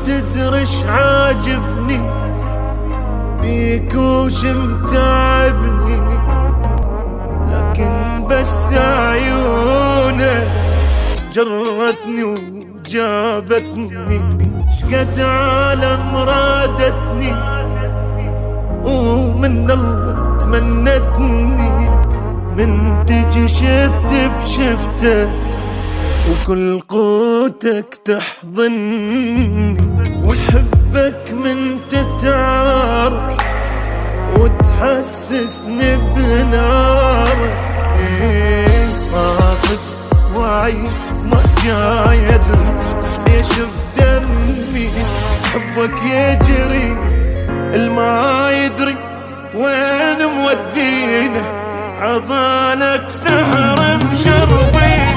تدرش عاجبني بيك وش متعبني، لكن بس عيونك جرتني وجابتني. شقد عالم رادتني ومن الله تمنتني، من تجي شفت بشفتك وكل قوتك تحضني، وحبك من تتعارك وتحسسني بنارك. اخذ وعي ما جاي ادري ليش بدمي حبك يجري، الما يدري وين مودينا، عضالك سحر مشربي.